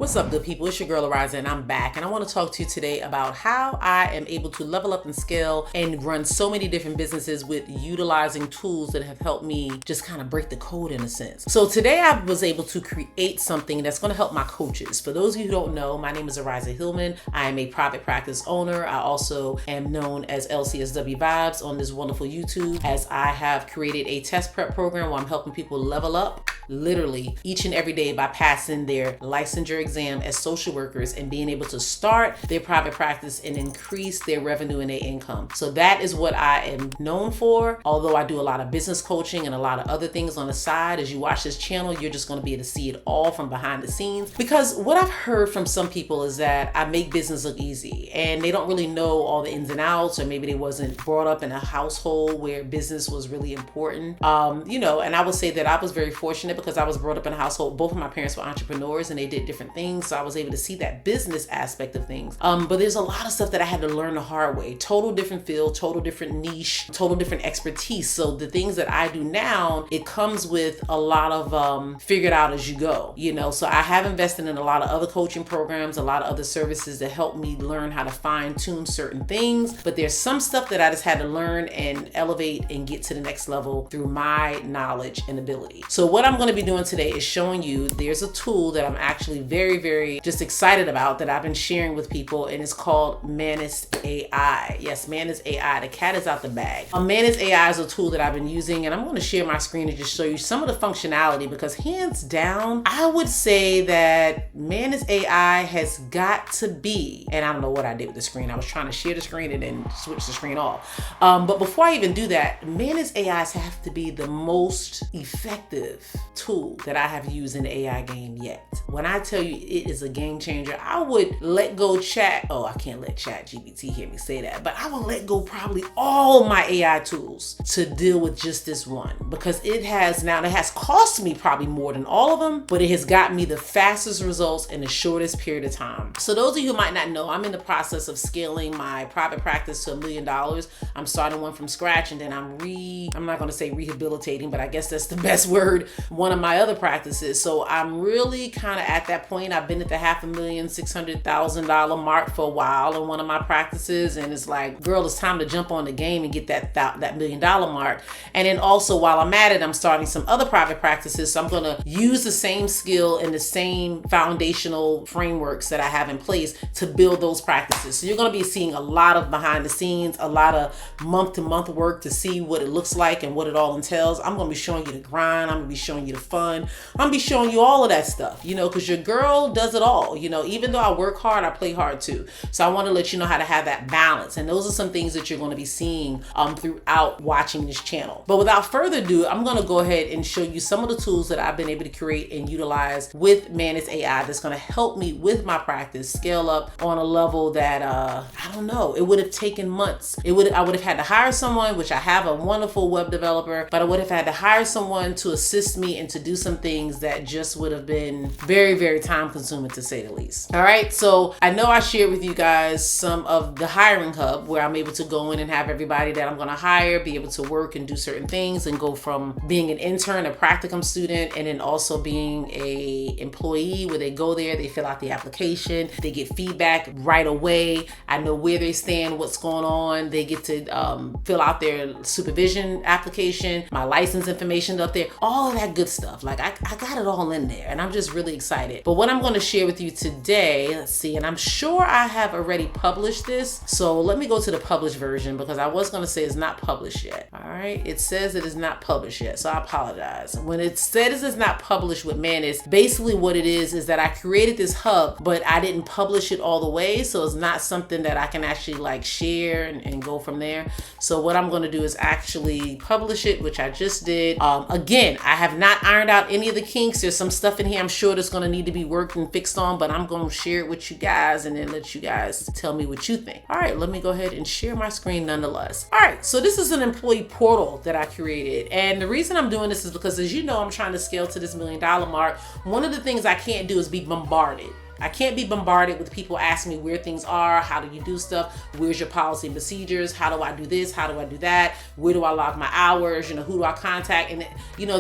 What's up, good people? It's your girl Arisza, and I'm back, and I want to talk to you today about how I am able to level up and scale and run so many different businesses with utilizing tools that have helped me just kind of break the code in a sense. So today I was able to create something that's going to help my coaches. For those of you who don't know, my name is Rza Hillman. I am a private practice owner. I also am known as LCSW Vibes on this wonderful YouTube, as I have created a test prep program where I'm helping people level up literally each and every day by passing their licensure exam as social workers and being able to start their private practice and increase their revenue and their income. So that is what I am known for. Although I do a lot of business coaching and a lot of other things on the side, as you watch this channel, you're just going to be able to see it all from behind the scenes. Because what I've heard from some people is that I make business look easy and they don't really know all the ins and outs, or maybe they wasn't brought up in a household where business was really important. And I would say that I was very fortunate because I was brought up in a household. Both of my parents were entrepreneurs and they did different things. So I was able to see that business aspect of things. But there's a lot of stuff that I had to learn the hard way. Total different field, total different niche, total different expertise. So the things that I do now, it comes with a lot of figured out as you go, So I have invested in a lot of other coaching programs, a lot of other services that help me learn how to fine tune certain things. But there's some stuff that I just had to learn and elevate and get to the next level through my knowledge and ability. So what I'm going to be doing today is showing you there's a tool that I'm actually very, very just excited about that I've been sharing with people, and it's called Manus AI. Yes, Manus AI. The cat is out the bag. Manus AI is a tool that I've been using, and I'm going to share my screen to just show you some of the functionality, because hands down, I would say that Manus AI has got to be, and I don't know what I did with the screen. I was trying to share the screen and then switch the screen off. But before I even do that, Manus AIs have to be the most effective tool that I have used in the AI game yet. When I tell you it is a game changer, I would let go I can't let ChatGPT hear me say that, but I would let go probably all my AI tools to deal with just this one, because it has cost me probably more than all of them, but it has got me the fastest results in the shortest period of time. So those of you who might not know, I'm in the process of scaling my private practice to $1 million. I'm starting one from scratch, and then I'm not going to say rehabilitating, but I guess that's the best word, one of my other practices. So I'm really kind of at that point. I've been at the $500,000, $600,000 mark for a while in one of my practices, and it's like, girl, it's time to jump on the game and get that $1 million mark. And then also, while I'm at it, I'm starting some other private practices. So I'm going to use the same skill and the same foundational frameworks that I have in place to build those practices. So you're going to be seeing a lot of behind the scenes, a lot of month-to-month work to see what it looks like and what it all entails. I'm going to be showing you the grind. I'm going to be showing you the fun. I'm going to be showing you all of that stuff, because your girl does it all. Even though I work hard, I play hard too. So I want to let you know how to have that balance. And those are some things that you're going to be seeing throughout watching this channel. But without further ado, I'm going to go ahead and show you some of the tools that I've been able to create and utilize with Manus AI that's going to help me with my practice scale up on a level that, I don't know, it would have taken months. I would have had to hire someone, which I have a wonderful web developer, but I would have had to hire someone to assist me and to do some things that just would have been very, very time consuming, to say the least. All right. So I know I shared with you guys some of the hiring hub where I'm able to go in and have everybody that I'm going to hire be able to work and do certain things and go from being an intern, a practicum student, and then also being a employee, where they go there, they fill out the application, they get feedback right away. I know where they stand, what's going on. They get to fill out their supervision application, my license information up there, all of that good stuff. Like I got it all in there, and I'm just really excited. But what I'm going to share with you today, let's see, and I'm sure I have already published this. So let me go to the published version, because I was going to say it's not published yet. All right. It says it is not published yet. So I apologize. When it says it's not published with Manus, basically what it is that I created this hub, but I didn't publish it all the way. So it's not something that I can actually like share and go from there. So what I'm going to do is actually publish it, which I just did. Again, I have not ironed out any of the kinks. There's some stuff in here I'm sure that's going to need to be worked and fixed on, but I'm going to share it with you guys and then let you guys tell me what you think. All right, let me go ahead and share my screen nonetheless. All right, so this is an employee portal that I created. And the reason I'm doing this is because, as you know, I'm trying to scale to this $1 million mark. One of the things I can't do is be bombarded I can't be bombarded with people asking me where things are, how do you do stuff, where's your policy and procedures, how do I do this, how do I do that, where do I log my hours, who do I contact, and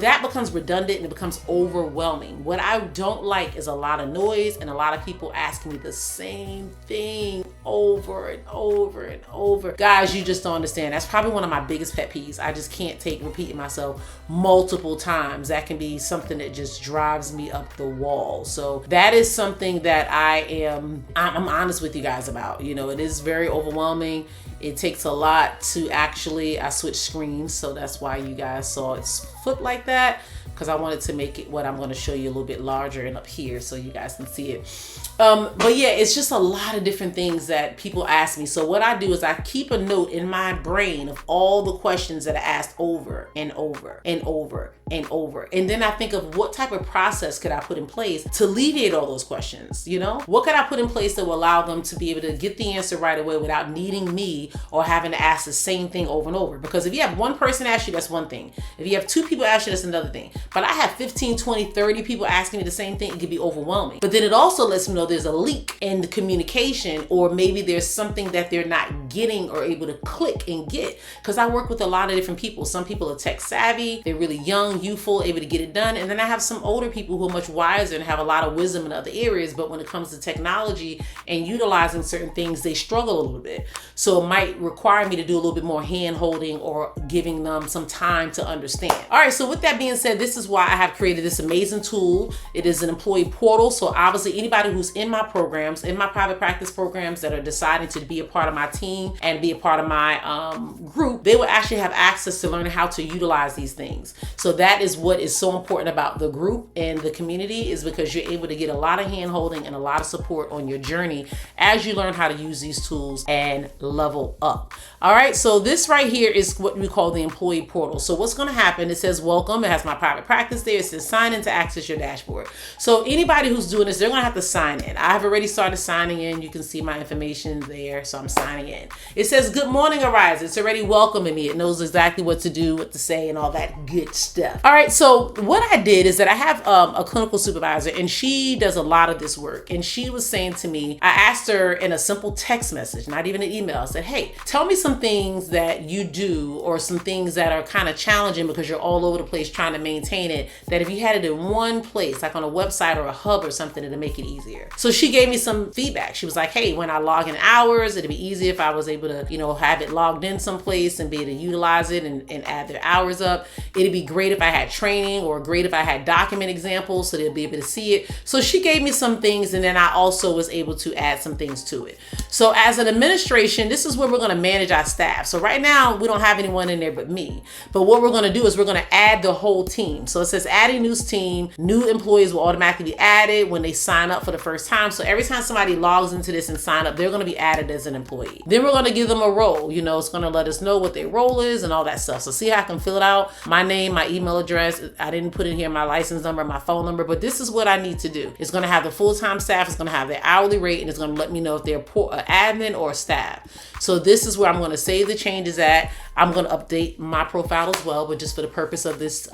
that becomes redundant and it becomes overwhelming. What I don't like is a lot of noise and a lot of people asking me the same thing over and over and over. Guys, you just don't understand. That's probably one of my biggest pet peeves. I just can't take repeating myself multiple times. That can be something that just drives me up the wall. So that is something that I'm honest with you guys about. It is very overwhelming. It takes a lot to I switched screens, so that's why you guys saw it flip like that, because I wanted to make it what I'm going to show you a little bit larger and up here so you guys can see it. But yeah, it's just a lot of different things that people ask me. So what I do is I keep a note in my brain of all the questions that I asked over and over and over and over. And then I think of what type of process could I put in place to alleviate all those questions, What could I put in place that will allow them to be able to get the answer right away without needing me or having to ask the same thing over and over? Because if you have one person ask you, that's one thing. If you have two people ask you, that's another thing. But I have 15, 20, 30 people asking me the same thing, it could be overwhelming. But then it also lets me know there's a leak in the communication, or maybe there's something that they're not getting or able to click and get. Because I work with a lot of different people. Some people are tech savvy, they're really young, youthful, able to get it done. And then I have some older people who are much wiser and have a lot of wisdom in other areas. But when it comes to technology and utilizing certain things, they struggle a little bit. So it might require me to do a little bit more hand holding or giving them some time to understand. All right, so with that being said, this is why I have created this amazing tool. It is an employee portal. So obviously anybody who's in my programs, in my private practice programs, that are deciding to be a part of my team and be a part of my group, they will actually have access to learn how to utilize these things. So that is what is so important about the group and the community, is because you're able to get a lot of hand holding and a lot of support on your journey as you learn how to use these tools and level up. All right, so this right here is what we call the employee portal. So what's going to happen, it says welcome, it has my private practice there, it says sign in to access your dashboard. So anybody who's doing this, they're going to have to sign in. I've already started signing in. You can see my information there, so I'm signing in. It says good morning, Arisza. It's already welcoming me. It knows exactly what to do, what to say, and all that good stuff. All right, so what I did is that I have a clinical supervisor, and she does a lot of this work. And she was saying to me, I asked her in a simple text message, not even an email, I said, hey, tell me some things that you do, or some things that are kind of challenging because you're all over the place trying to maintain it, that if you had it in one place, like on a website or a hub or something, it'll make it easier. So she gave me some feedback. She was like, hey, when I log in hours, it'd be easier if I was able to, have it logged in someplace and be able to utilize it and add their hours up. It'd be great if I had training, or great if I had document examples so they'll be able to see it. So she gave me some things, and then I also was able to add some things to it. So as an administration, this is where we're going to manage our staff. So right now we don't have anyone in there but me. But what we're going to do is we're going to add the whole team. So it says adding new team, new employees will automatically be added when they sign up for the first time. So every time somebody logs into this and sign up, they're going to be added as an employee. Then we're going to give them a role. It's going to let us know what their role is and all that stuff. So see how I can fill it out. My name, my email address. I didn't put in here my license number, my phone number, but this is what I need to do. It's going to have the full-time staff. It's going to have their hourly rate, and it's going to let me know if they're an admin or a staff. So this is where I'm going to save the changes at. I'm going to update my profile as well, but just for the purpose of this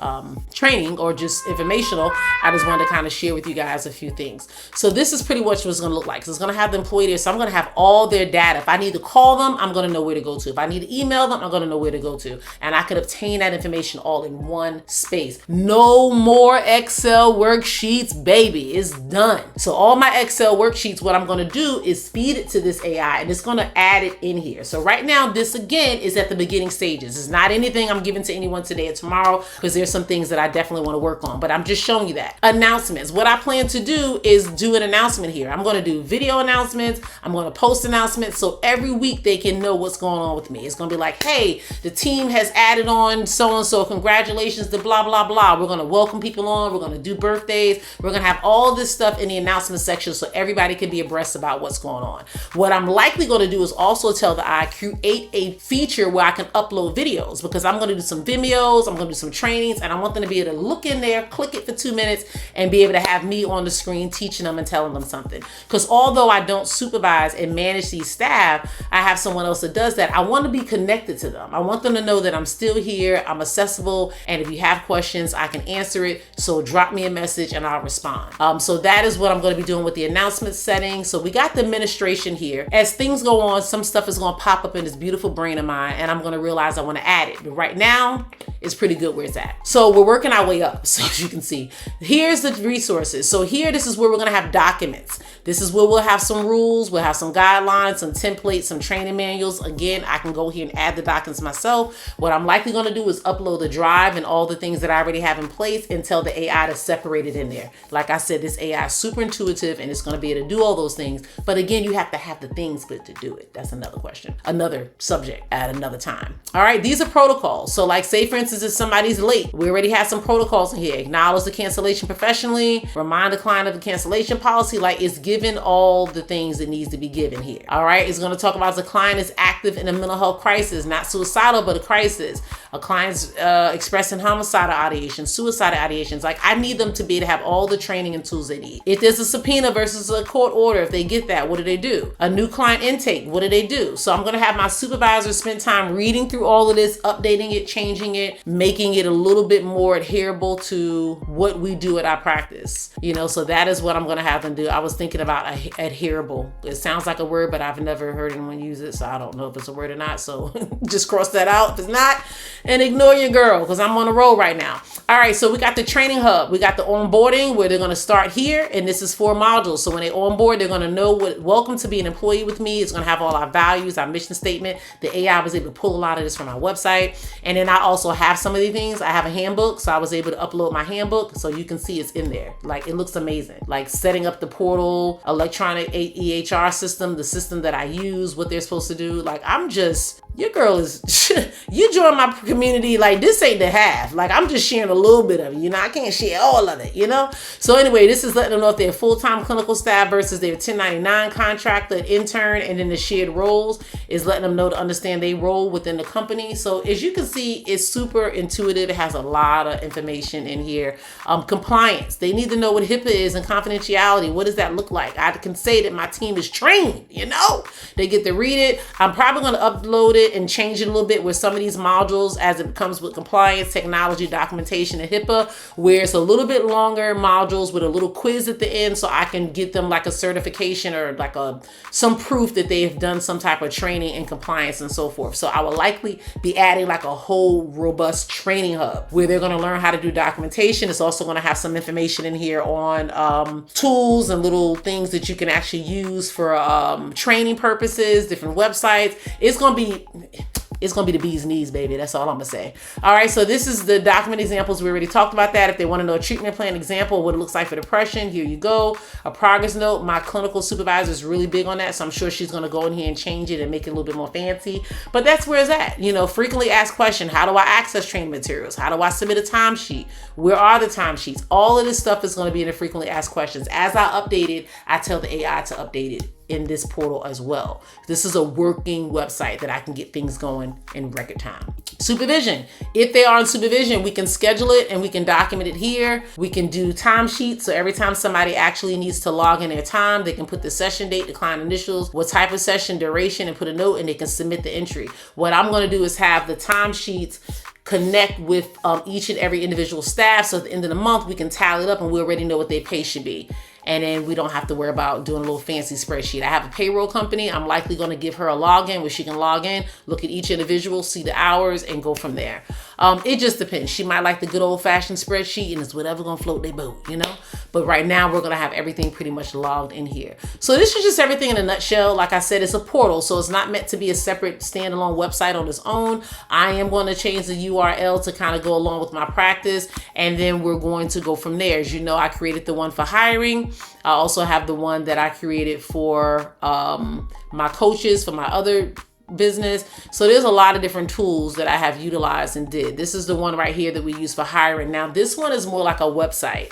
training or just informational, I just wanted to kind of share with you guys a few things. So this is pretty much what it's going to look like. So it's going to have the employee there. So I'm going to have all their data. If I need to call them, I'm going to know where to go to. If I need to email them, I'm going to know where to go to. And I could obtain that information all in one space. No more Excel worksheets, baby. It's done. So all my Excel worksheets, what I'm going to do is feed it to this AI, and it's going to add it in here. So right now, this again is at the beginning stages. It's not anything I'm giving to anyone today or tomorrow, because there's some things that I definitely want to work on, but I'm just showing you that. Announcements. What I plan to do is do an announcement here. I'm going to do video announcements. I'm going to post announcements. So every week they can know what's going on with me. It's going to be like, hey, the team has added on so-and-so. Congratulations to blah, blah, blah. We're going to welcome people on. We're going to do birthdays. We're going to have all this stuff in the announcement section so everybody can be abreast about what's going on. What I'm likely going to do is also tell the AI, create a feature where I can upload upload videos because I'm going to do some Vimeos, I'm going to do some trainings, and I want them to be able to look in there, click it for 2 minutes, and be able to have me on the screen teaching them and telling them something. Because although I don't supervise and manage these staff, I have someone else that does that. I want to be connected to them. I want them to know that I'm still here, I'm accessible, and if you have questions, I can answer it. So drop me a message and I'll respond. So that is what I'm going to be doing with the announcement setting. So we got the administration here. As things go on, some stuff is going to pop up in this beautiful brain of mine, and I'm going to realize I want to add it. But right now, it's pretty good where it's at. So we're working our way up. So as you can see, here's the resources. So here, this is where we're going to have documents. This is where we'll have some rules, we'll have some guidelines, some templates, some training manuals. Again, I can go here and add the documents myself. What I'm likely going to do is upload the drive and all the things that I already have in place and tell the AI to separate it in there. Like I said, this AI is super intuitive and it's going to be able to do all those things. But again, you have to have the things good to do it. That's another question, another subject at another time. All right, these are protocols. So like say for instance, if somebody's late, we already have some protocols in here. Acknowledge the cancellation professionally, remind the client of the cancellation policy. Like it's given all the things that needs to be given here. All right, it's going to talk about the client is active in a mental health crisis, not suicidal, but a crisis. A client's expressing homicidal ideation, suicidal ideations. Like I need them to be able to have all the training and tools they need. If there's a subpoena versus a court order, if they get that, what do they do? A new client intake, what do they do? So I'm going to have my supervisor spend time reading through all of this, updating it, changing it, making it a little bit more adherable to what we do at our practice. You know, so that is what I'm going to have them do. I was thinking about adherable. It sounds like a word, but I've never heard anyone use it, so I don't know if it's a word or not. So just cross that out if it's not, and ignore your girl because I'm on a roll right now. All right, so we got the training hub. We got the onboarding where they're going to start here, and this is 4 modules. So when they onboard, they're going to know what welcome to be an employee with me. It's going to have all our values, our mission statement. The AI was able to pull a lot of this from our website. And then I also have some of these things. I have a handbook, so I was able to upload my handbook so you can see it's in there. Like it looks amazing. Like setting up the portal, electronic EHR system, the system that I use, what they're supposed to do. Like I'm just, your girl is, you join my community, like this ain't the half. Like I'm just sharing a little bit of it, you know, I can't share all of it, you know? So anyway, this is letting them know if they're full-time clinical staff versus their 1099 contractor, intern, and then the shared roles is letting them know to understand they role within the company. So as you can see, it's super intuitive. It has a lot of information in here. Compliance, they need to know what HIPAA is and confidentiality. What does that look like? I can say that my team is trained, you know? They get to read it. I'm probably going to upload it and change it a little bit with some of these modules as it comes with compliance, technology, documentation, and HIPAA, where it's a little bit longer modules with a little quiz at the end so I can get them like a certification or like some proof that they've done some type of training and compliance and so forth. So I will likely be adding like a whole robust training hub where they're going to learn how to do documentation. It's also going to have some information in here on tools and little things that you can actually use for training purposes, different websites. It's going to be the bee's knees, baby. That's all I'm gonna say. All right, so this is the document examples. We already talked about that. If they want to know a treatment plan example, what it looks like for depression, here you go. A progress note. My clinical supervisor is really big on that, so I'm sure she's gonna go in here and change it and make it a little bit more fancy. But that's where it's at. You know, frequently asked question. How do I access training materials? How do I submit a timesheet? Where are the timesheets? All of this stuff is gonna be in the frequently asked questions. As I update it, I tell the AI to update it in this portal as well. This is a working website that I can get things going in record time. Supervision. If they are on supervision, we can schedule it and we can document it here. We can do timesheets. So every time somebody actually needs to log in their time, they can put the session date, the client initials, what type of session, duration, and put a note, and they can submit the entry. What I'm going to do is have the timesheets connect with each and every individual staff. So at the end of the month, we can tally it up and we already know what their pay should be. And then we don't have to worry about doing a little fancy spreadsheet. I have a payroll company. I'm likely going to give her a login where she can log in, look at each individual, see the hours, and go from there. It just depends. She might like the good old fashioned spreadsheet and it's whatever going to float their boat, you know? But right now we're going to have everything pretty much logged in here. So this is just everything in a nutshell. Like I said, it's a portal. So it's not meant to be a separate standalone website on its own. I am going to change the URL to kind of go along with my practice. And then we're going to go from there. As you know, I created the one for hiring. I also have the one that I created for my coaches, for my other business. So there's a lot of different tools that I have utilized and did. This is the one right here that we use for hiring. Now this one is more like a website.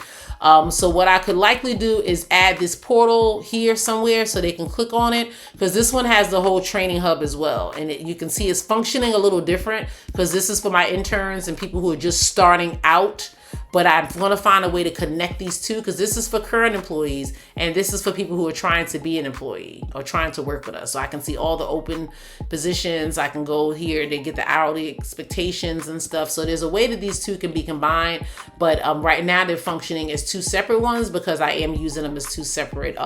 So what I could likely do is add this portal here somewhere so they can click on it, because this one has the whole training hub as well. And you can see it's functioning a little different because this is for my interns and people who are just starting out. But I want to find a way to connect these two, because this is for current employees and this is for people who are trying to be an employee or trying to work with us. So I can see all the open positions. I can go here, they get the hourly expectations and stuff. So there's a way that these two can be combined. But right now they're functioning as two separate ones because I am using them as two separate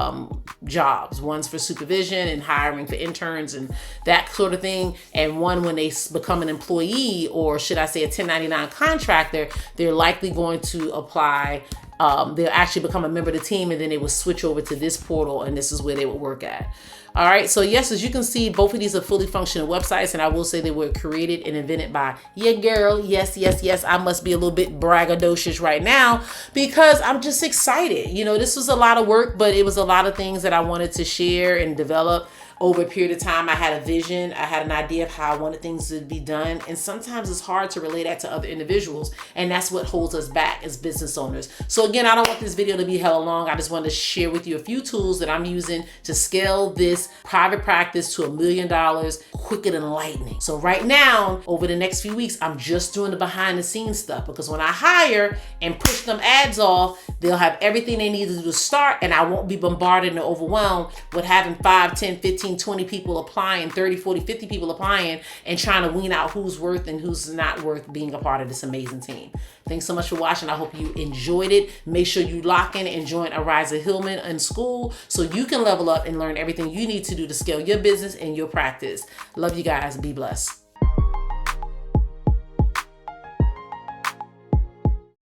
jobs. One's for supervision and hiring for interns and that sort of thing. And one when they become an employee, or should I say a 1099 contractor, they're likely going to apply, they'll actually become a member of the team, and then they will switch over to this portal, and this is where they will work at. All right, so yes, as you can see, both of these are fully functional websites, and I will say they were created and invented by your girl. Yes, yes, yes, I must be a little bit braggadocious right now because I'm just excited. You know, this was a lot of work, but it was a lot of things that I wanted to share and develop. Over a period of time, I had a vision. I had an idea of how I wanted things to be done. And sometimes it's hard to relay that to other individuals. And that's what holds us back as business owners. So again, I don't want this video to be held long. I just wanted to share with you a few tools that I'm using to scale this private practice to $1 million quicker than lightning. So right now, over the next few weeks, I'm just doing the behind the scenes stuff, because when I hire and push them ads off, they'll have everything they need to do to start, and I won't be bombarded and overwhelmed with having 5, 10, 15, 20 people applying, 30, 40, 50 people applying, and trying to wean out who's worth and who's not worth being a part of this amazing team. Thanks so much for watching. I hope you enjoyed it. Make sure you lock in and join Rza Hillman in school so you can level up and learn everything you need to do to scale your business and your practice. Love you guys. Be blessed.